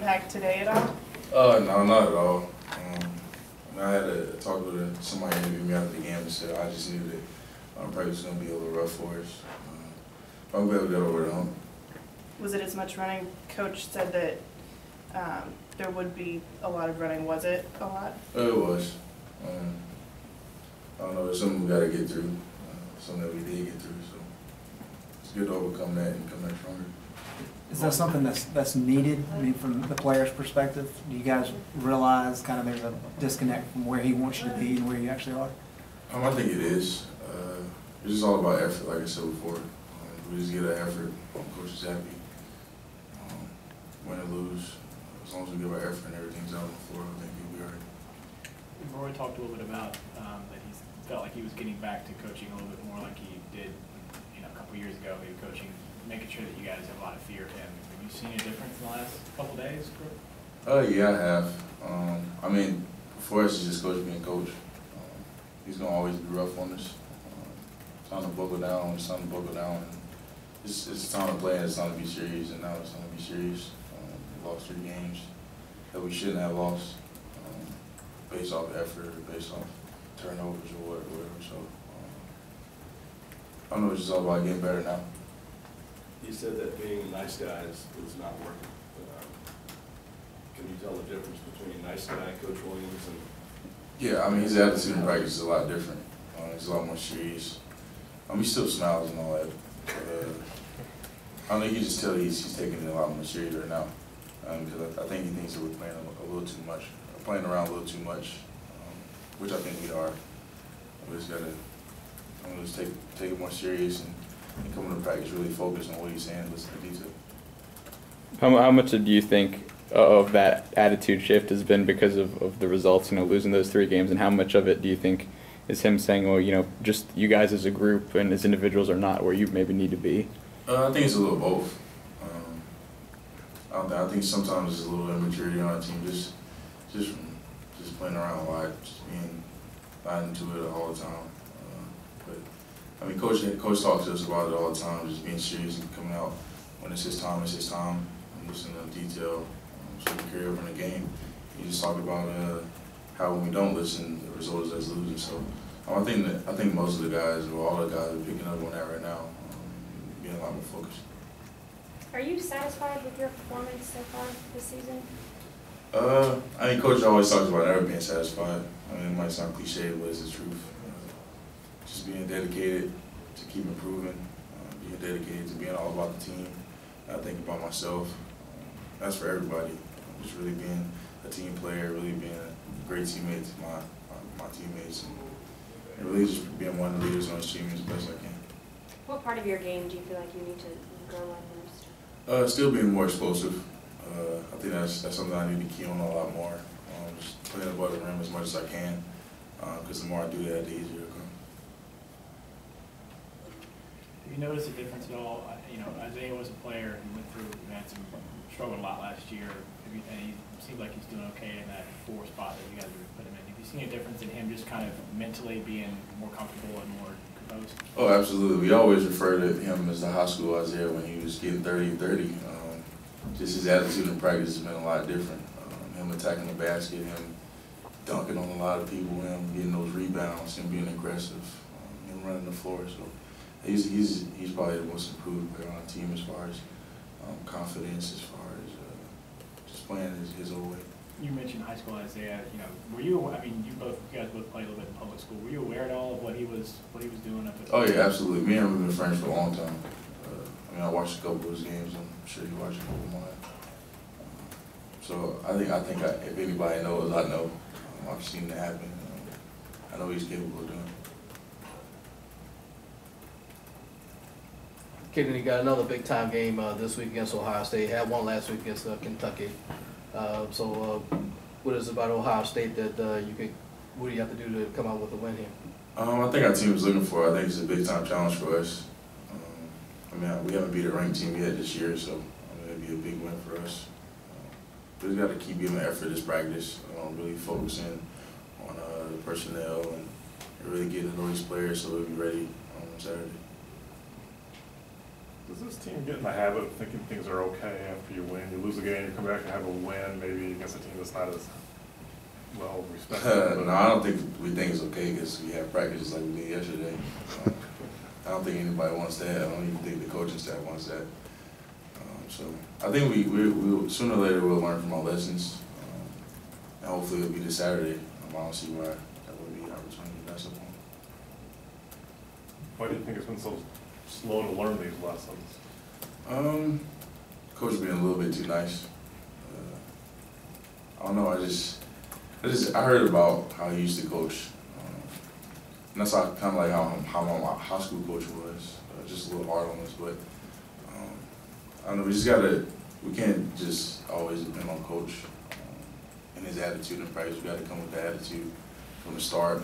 impact today at all? No, not at all. I had a talk with somebody interviewed me after the game and said I just knew that practice was going to be a little rough for us. I'm glad we got over the hump. Was it as much running? Coach said that there would be a lot of running. Was it a lot? It was. I don't know, it's something we got to get through, something that we did get through, so it's good to overcome that and come back stronger. Is that something that's needed, I mean, from the player's perspective? Do you guys realize kind of there's a disconnect from where he wants you to be and where you actually are? I think it is. It's just all about effort, like I said before. We just get an effort, coach is happy. Win or lose, as long as we give our effort and everything's out on the floor, I think we'll be all right. Roy talked a little bit about that he felt like he was getting back to coaching a little bit more like he did, a couple years ago. He was coaching, making sure that you guys have a lot of fear of him. Have you seen a difference in the last couple of days? Yeah, I have. I mean, for us, it's just coach being coach. He's gonna always be rough on us. It's time to buckle down. It's time to buckle down. It's time to play and it's time to be serious. And now it's time to be serious. We lost 3 games that we shouldn't have lost, based off effort or based off turnovers or whatever. So I know it's just all about getting better now. You said that being a nice guy is not working. Can you tell the difference between a nice guy, Coach Williams, and? Yeah, I mean, his attitude in practice is a lot different. He's a lot more serious. He still smiles and all that. I know you can just tell he's taking it a lot more serious right now. Because I think he thinks that we're playing a little too much, playing around a little too much, which I think we are. We just gotta, just take it more serious and come into practice really focus on what he's saying, listen to detail. How much do you think of that attitude shift has been because of the results, losing those 3 games, and how much of it do you think is him saying, well, just you guys as a group and as individuals are not where you maybe need to be? I think it's a little both. I think sometimes there's a little immaturity on our team, just playing around a lot, just being not into it all the time. But I mean, coach talks to us about it all the time, just being serious and coming out when it's his time, and listening to detail, so we can carry over in the game. He just talked about how when we don't listen, the result is us losing. So I think most of the guys, or all the guys, are picking up on that right now, being a lot more focused. Are you satisfied with your performance so far this season? I mean, Coach always talks about never being satisfied. I mean, it might sound cliche, but it's the truth. Just being dedicated to keep improving, being dedicated to being all about the team. I think about myself. That's for everybody. Just really being a team player, really being a great teammate to my teammates, and really just being one of the leaders on this team as best I can. What part of your game do you feel like you need to grow on most? Still being more explosive. I think that's something I need to key on a lot more. Just playing above the rim as much as I can, because the more I do that, the easier it comes. Have you noticed a difference at all? Isaiah was a player who went through and had struggled a lot last year, and he seemed like he's doing okay in that 4 spot that you guys were putting him in. Have you seen a difference in him just kind of mentally being more comfortable and more composed? Oh, absolutely. We always refer to him as the high school Isaiah when he was getting 30-30. Just his attitude in practice has been a lot different. Him attacking the basket, him dunking on a lot of people, him getting those rebounds, him being aggressive, him running the floor. So he's probably the most improved player on the team as far as confidence, as far as just playing his own way. You mentioned high school Isaiah. Were you? I mean, you guys both played a little bit in public school. Were you aware at all of what he was doing up at? Oh yeah, absolutely. Me and him have been friends for a long time. I watched a couple of his games. I'm sure you watched a couple of mine. So I think if anybody knows, I know. I've seen it happen. I know he's capable of doing it. Kaden, you got another big-time game this week against Ohio State. Had one last week against Kentucky. What is it about Ohio State that what do you have to do to come out with a win here? I think our team is looking for it. I think it's a big-time challenge for us. We haven't beat a ranked team yet this year, so it'll be a big win for us. We just got to keep giving effort this practice, really focusing on the personnel and really getting to know these players so we'll be ready on Saturday. Does this team get in the habit of thinking things are okay after you win? You lose a game, you come back and have a win, maybe against a team that's not as well respected? No, I don't think we think it's okay because we have practices like we did yesterday. I don't think anybody wants that. I don't even think the coaching staff wants that. So I think we sooner or later we'll learn from our lessons, and hopefully it'll be this Saturday. I don't see why that would be an opportunity to mess up on. Why do you think it's been so slow to learn these lessons? Coach being a little bit too nice. I don't know. I heard about how he used to coach, and that's kind of like how my high school coach was. Just a little hard on us, but I don't know. We can't just always depend on coach and his attitude in practice. We got to come with the attitude from the start.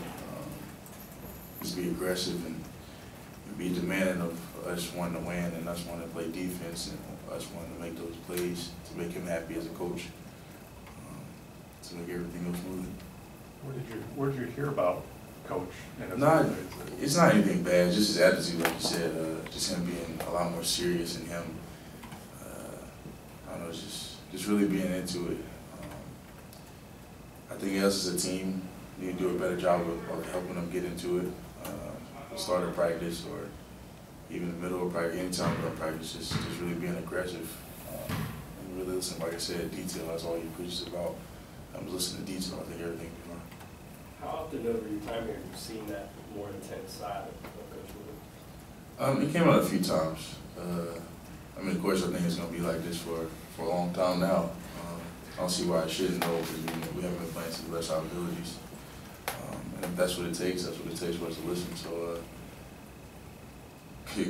Just be aggressive and be demanding of us wanting to win and us wanting to play defense and us wanting to make those plays to make him happy as a coach, to make everything go smoothly. Where did you hear about Coach? It's not anything bad. It's just his attitude, like you said. Just him being a lot more serious and him. I don't know, just really being into it. I think us as a team need to do a better job of helping them get into it. Start of practice or even the middle of practice, anytime we're practice, just really being aggressive. And really listen, like I said, detail, that's all he preaches about. Listen to detail, I think everything will be fine. How often over your time here have you seen that more intense side of Coach Wood? It came out a few times. I mean, of course, I think it's going to be like this for a long time now. I don't see why it shouldn't know, because we haven't been playing to the best of our abilities. And if that's what it takes, that's what it takes for us to listen. So,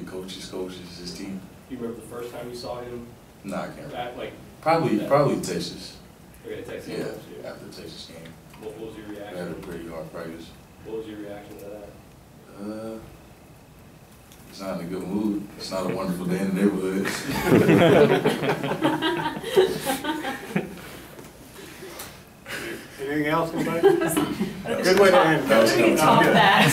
coach is his team. You remember the first time you saw him? No, I can't remember. Probably Texas. Okay, Texas. Yeah, after the Texas game. What was your We reaction? had a pretty hard practice. What was your reaction to that? It's not in a good mood. It's not a wonderful day in the neighborhood. Anything else, anybody? Good way to end. We can top that.